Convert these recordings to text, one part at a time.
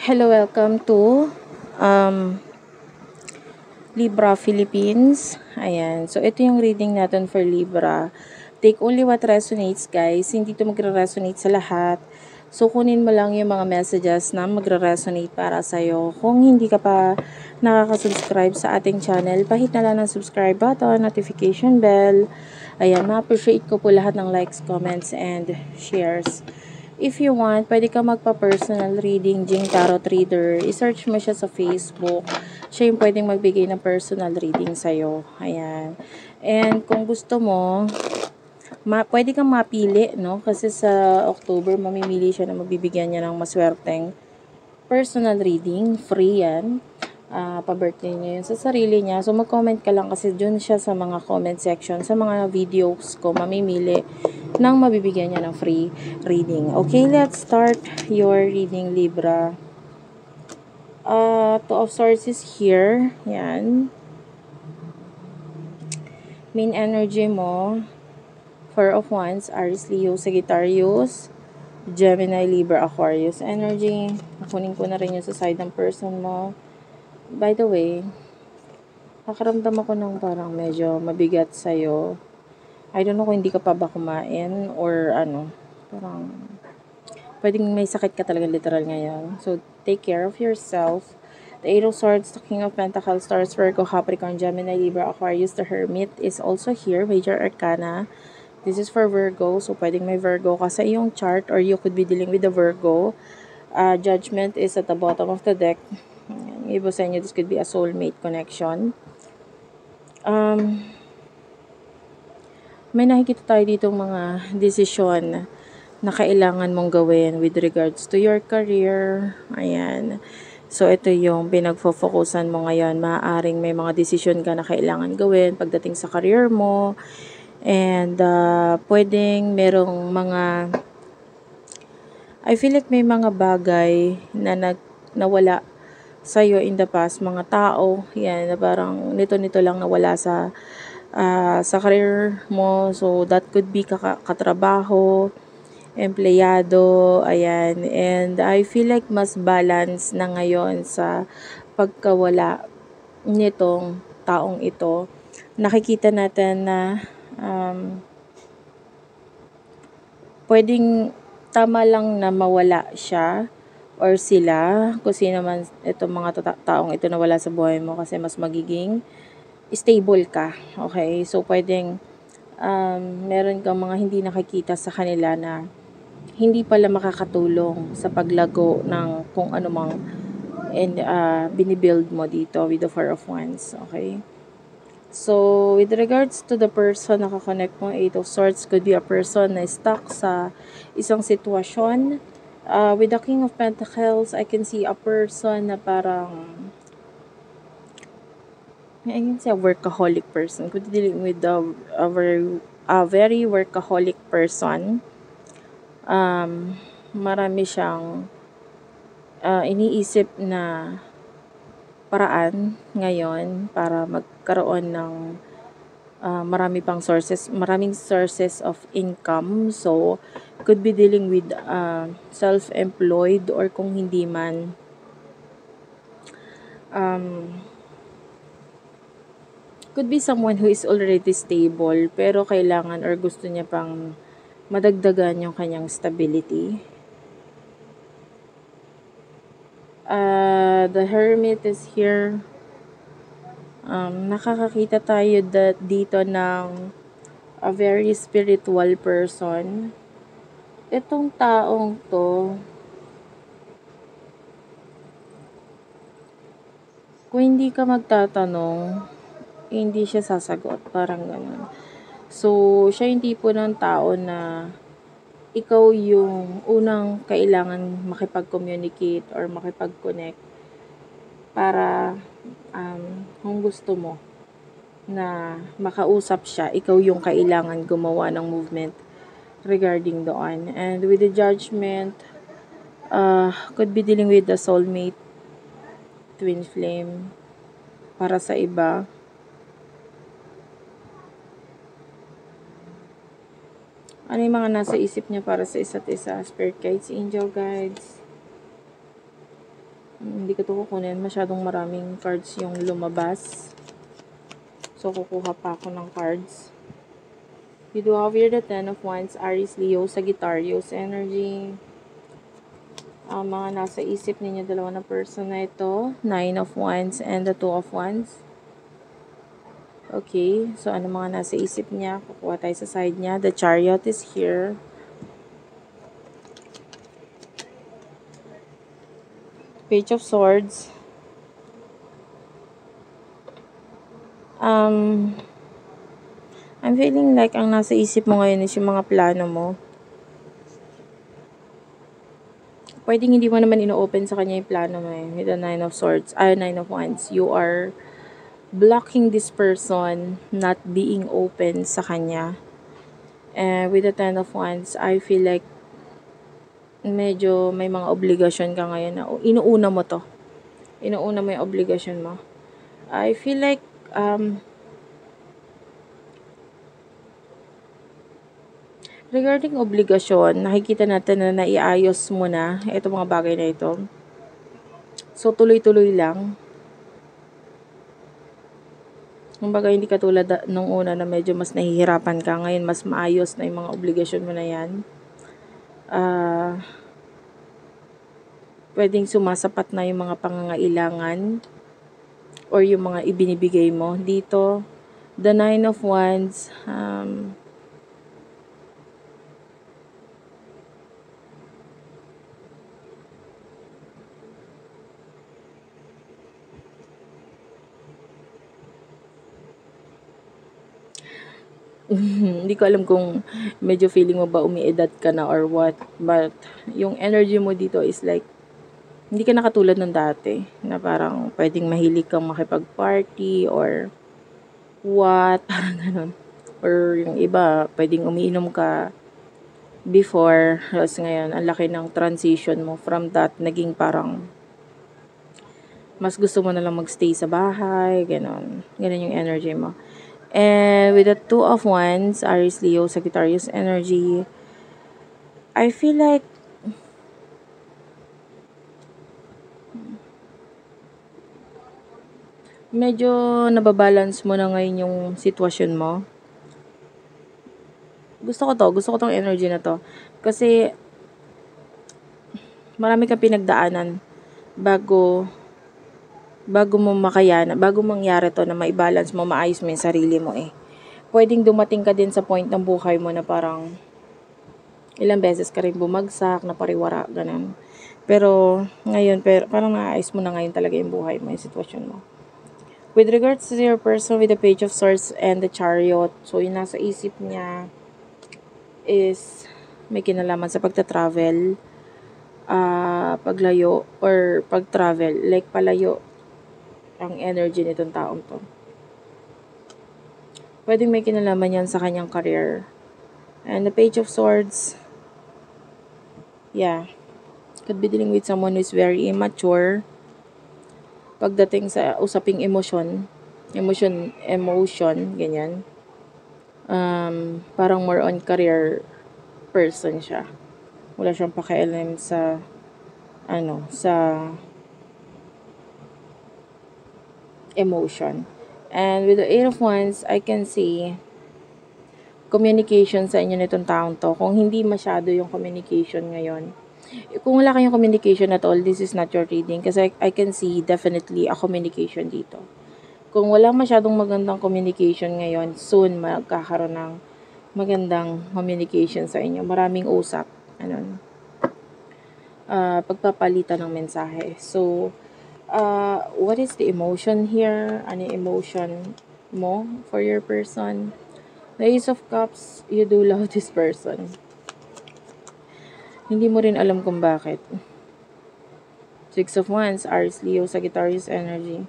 Hello, welcome to um, Libra Philippines. Ayan. So, ito yung reading natin for Libra. Take only what resonates, guys. Hindi ito magre-resonate sa lahat. So, kunin mo lang yung mga messages na magre-resonate para sa'yo. Kung hindi ka pa nakaka-subscribe sa ating channel, pahit na lang ng subscribe button, notification bell. Ayan, ma-appreciate ko po lahat ng likes, comments, and shares. If you want, pwede ka magpa-personal reading, Jing Tarot Reader. I-search mo siya sa Facebook. Siya yung pwedeng magbigay ng personal reading sa'yo. Ayan. And kung gusto mo, pwede kang mapili, no? Kasi sa October, mamimili siya na mabibigyan niya ng maswerteng personal reading. Free yan. Pa-birthday niya yun sa sarili niya. So, mag-comment ka lang kasi dun siya sa mga comment section, sa mga videos ko, mamimili nang mabibigyan niya ng free reading. Okay, let's start your reading, Libra. Two of Swords is here. Yan. Main energy mo, Four of Wands, Aries, Leo, Sagittarius, Gemini, Libra, Aquarius energy. Nakunin ko na rin yung sa side ng person mo. By the way, nakaramdam ako ng parang medyo mabigat sa'yo. I don't know kung hindi ka pa ba kumain or ano, parang pwedeng may sakit ka talaga literal ngayon. So, take care of yourself. The Eight of Swords, the King of Pentacles, Taurus, Virgo, Capricorn, Gemini, Libra, Aquarius, the Hermit is also here, Major Arcana. This is for Virgo, so pwedeng may Virgo ka sa iyong chart or you could be dealing with the Virgo. Judgment is at the bottom of the deck. Ibo sa inyo, this could be a soulmate connection. May nakikita tayo dito mga desisyon na kailangan mong gawin with regards to your career. Ayan. So, ito yung pinagfo-focusan mo ngayon. Maaaring may mga desisyon ka na kailangan gawin pagdating sa career mo. And, pwedeng merong mga, I feel like may mga bagay na nawala sa'yo in the past. Mga tao, yan, na parang nito-nito lang nawala sa career mo. So, that could be katrabaho, empleyado, ayan. And I feel like mas balance na ngayon sa pagkawala nitong taong ito. Nakikita natin na pwedeng tama lang na mawala siya or sila, kung sino man itong mga taong ito na wala sa buhay mo kasi mas magiging stable ka. Okay? So, pwedeng meron kang mga hindi nakikita sa kanila na hindi pala makakatulong sa paglago ng kung ano mang and binibuild mo dito with the Four of Wands. Okay? So, with regards to the person na kakonect mo, Eight of Swords could be a person na stuck sa isang sitwasyon. With the King of Pentacles, I can see a person na parang I can say a workaholic person. Could be dealing with a very workaholic person. Marami siyang iniisip na paraan ngayon para magkaroon ng maraming sources of income. So, could be dealing with self-employed or kung hindi man could be someone who is already stable pero kailangan or gusto niya pang madagdagan yung kanyang stability. The Hermit is here. Nakakakita tayo dito ng a very spiritual person. Itong taong to, kung hindi ka magtatanong, hindi siya sasagot. Parang ganun. So, siya yung tipo ng tao na ikaw yung unang kailangan makipag-communicate or makipag-connect para kung gusto mo na makausap siya, ikaw yung kailangan gumawa ng movement regarding doon. And with the Judgment, could be dealing with the soulmate, twin flame, para sa iba. Ano yung mga nasa isip niya para sa isa't isa? Spirit guides, angel guides. Hindi ko ito kukunin. Masyadong maraming cards yung lumabas. So, kukuha pa ako ng cards. You do have here the Ten of Wands, Aries, Leo, Sagittarius energy. Mga nasa isip ninyo, dalawa na person na ito. Nine of Wands and the Two of Wands. Okay, so ano mga nasa isip niya? Kukuha tayo sa side niya. The Chariot is here. Page of Swords. I'm feeling like ang nasa isip mo ngayon is yung mga plano mo. Pwedeng hindi mo naman ino-open sa kanya yung plano mo eh. With the Nine of Swords, Nine of Wands. You are blocking this person not being open sa kanya. And with the Ten of Wands, I feel like medyo may mga obligasyon ka ngayon na inuuna mo to. Inuuna mo yung obligasyon mo. I feel like regarding obligasyon, nakikita natin na naiayos mo na itong mga bagay na ito. So, tuloy-tuloy lang. Kumbaga, hindi katulad nung una na medyo mas nahihirapan ka. Ngayon, mas maayos na yung mga obligasyon mo na yan. Pwedeng sumasapat na yung mga pangangailangan or yung mga ibinibigay mo. Dito, the Nine of Wands, hindi ko alam kung medyo feeling mo ba umiedad ka na or what. But, yung energy mo dito is like, hindi ka nakatulad ng dati. Na parang pwedeng mahilig kang makipag-party or what. Parang ganun. Or yung iba, pwedeng umiinom ka before. Tapos ngayon, ang laki ng transition mo from that. Naging parang mas gusto mo na lang magstay sa bahay. Ganun. Ganun yung energy mo. And with the Two of Wands, Aries, Leo, Sagittarius energy, I feel like medyo nababalance mo na ngayon yung sitwasyon mo. Gusto ko tong energy na to. Kasi marami kang pinagdaanan bago mo makayanan, bago mangyari to na maibalance mo, maayos mo yung sarili mo eh. Pwedeng dumating ka din sa point ng buhay mo na parang ilang beses ka rin bumagsak, napariwara, ganun. Pero ngayon, parang naayos mo na ngayon talaga yung buhay mo, yung sitwasyon mo. With regards to your person with the Page of Swords and the Chariot, so yung nasa isip niya is may kinalaman sa pagta-travel, paglayo, or pag-travel, like palayo ang energy nitong taong to. Pwedeng may kinalaman yan sa kanyang career. And the Page of Swords, yeah, could be dealing with someone who is very immature. Pagdating sa usaping emotion, ganyan. Parang more on career person siya. Wala siyang pakialam sa emotion. And with the Eight of Wands, I can see communication sa inyo nitong taong to. Kung hindi masyado yung communication ngayon, kung wala kayong communication at all, this is not your reading. Kasi I can see definitely a communication dito. Kung wala masyadong magandang communication ngayon, soon magkakaroon ng magandang communication sa inyo. Maraming usap. Pagpapalitan ng mensahe. So, what is the emotion here? Ano yung emotion mo for your person? The Ace of Cups, you do love this person. Hindi mo rin alam kung bakit. Six of Wands, Aries, Leo, Sagittarius energy.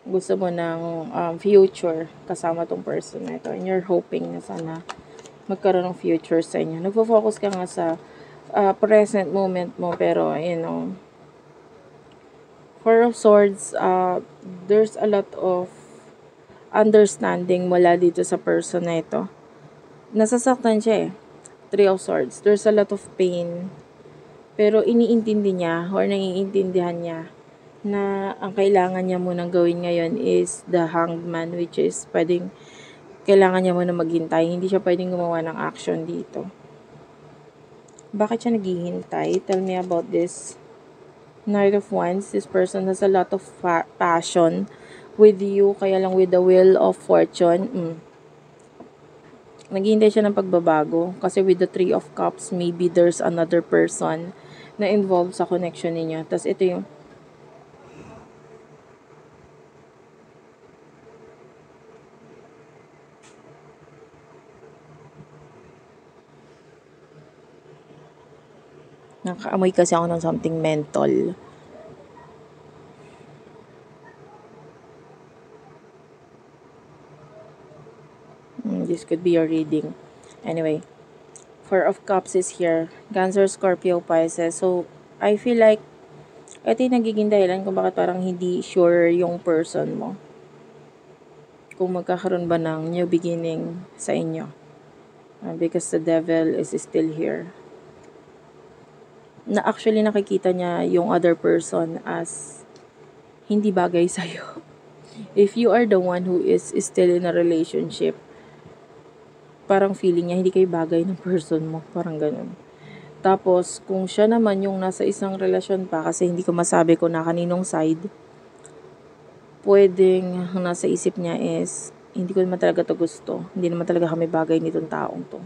Gusto mo ng future kasama tong person na ito. And you're hoping na sana magkaroon ng future sa inyo. Nagpo-focus ka nga sa present moment mo, pero Four of Swords, there's a lot of understanding mula dito sa person na ito. Nasasaktan siya eh. Three of Swords, there's a lot of pain, pero iniintindi niya or naiintindihan niya na ang kailangan niya munang gawin ngayon is the Hanged Man, which is kailangan niya muna maghintay. Hindi siya pwedeng gumawa ng action dito. Bakit siya naghihintay? Tell me about this. Knight of Wands, this person has a lot of passion with you, kaya lang with the Wheel of Fortune. Naghihintay siya ng pagbabago kasi with the Three of Cups, maybe there's another person na involved sa connection ninyo. Tapos ito yung nakaamoy kasi ako ng something mental. This could be your reading. Anyway, Four of Cups is here. Cancer, Scorpio, Pisces. So, I feel like ito yung nagiging dahilan kung bakit parang hindi sure yung person mo. Kung magkakaroon ba ng new beginning sa inyo. Because the devil is still here. Na actually nakikita niya yung other person as hindi bagay sa'yo. If you are the one who is still in a relationship, parang feeling niya hindi kayo bagay ng person mo. Parang ganun. Tapos, kung siya naman yung nasa isang relasyon pa, kasi hindi ko masabi kung na kaninong side, pwedeng nasa isip niya is, hindi ko naman talaga to gusto. Hindi naman talaga kami bagay nitong taong to.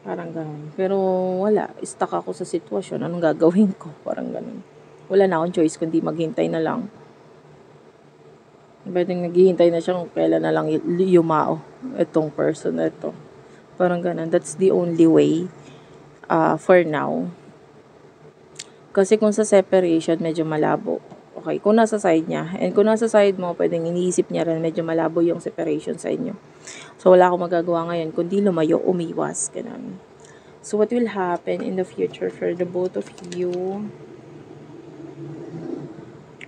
Parang ganun. Pero wala. Stuck ako sa sitwasyon. Anong gagawin ko? Parang ganun. Wala na akong choice kundi maghintay na lang. Pwedeng naghihintay na siya kung kailan na lang yumao itong person na ito. Parang ganun. That's the only way for now. Kasi kung sa separation, medyo malabo. Okay, kung nasa side niya. And kung nasa side mo, pwedeng iniisip niya rin medyo malabo yung separation sa inyo. So, wala akong magagawa ngayon, kundi lumayo, umiwas, ganun. So, what will happen in the future for the both of you?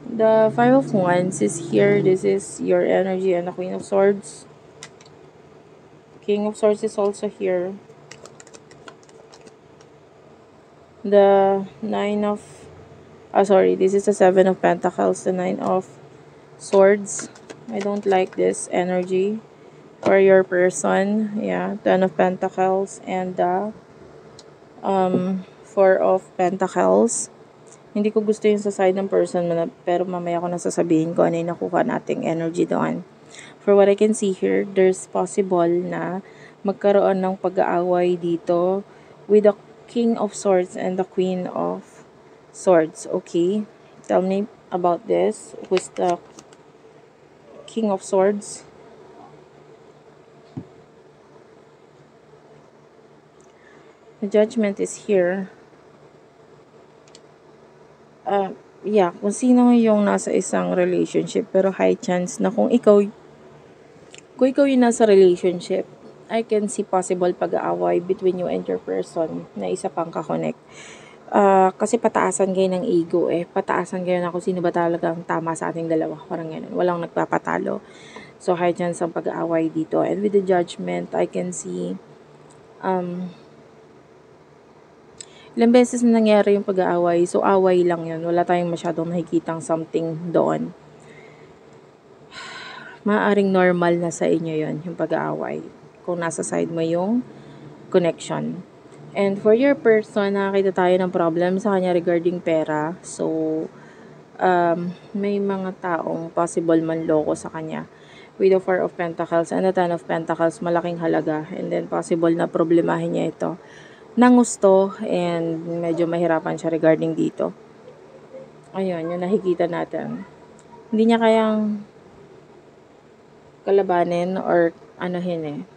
The Five of Wands is here. This is your energy and the Queen of Swords. King of Swords is also here. The this is the Seven of Pentacles, the Nine of Swords. I don't like this energy for your person. Yeah, Ten of Pentacles and the Four of Pentacles. Hindi ko gusto yung sa side ng person mo, pero mamaya ko nasasabihin ko ano yung nakuha nating energy doon. For what I can see here, there's possible na magkaroon ng pag-aaway dito with the King of Swords and the Queen of Swords. Okay? Tell me about this. Who's the King of Swords? The Judgment is here. Kung sino yung nasa isang relationship, pero high chance na kung ikaw yung nasa relationship, I can see possible pag-aaway between you and your person na isa pang kakonect. Kasi pataasan kayo ng ego pataasan kayo na kung sino ba talagang tama sa ating dalawa, parang ganun, walang nagpapatalo. So high chance ang pag-aaway dito. And with the Judgment, I can see ilang beses na nangyari yung pag-aaway. So, away lang yun. Wala tayong masyadong nakikitang something doon. Maaaring normal na sa inyo yun, yung pag-aaway. Kung nasa side mo yung connection. And for your person, nakakita tayo ng problem sa kanya regarding pera. So, may mga taong possible manloko sa kanya. With the Four of Pentacles and the Ten of Pentacles, malaking halaga. And then, possible na problemahin niya ito ng gusto and medyo mahirapan siya regarding dito. Ayun, yung nakikita natin. Hindi niya kayang kalabanin or anuhin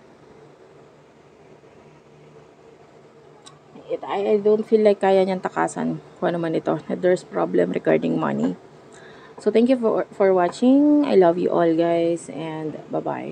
I don't feel like kaya niyang takasan kung ano man ito. There's problem regarding money. So, thank you for watching. I love you all, guys, and bye-bye.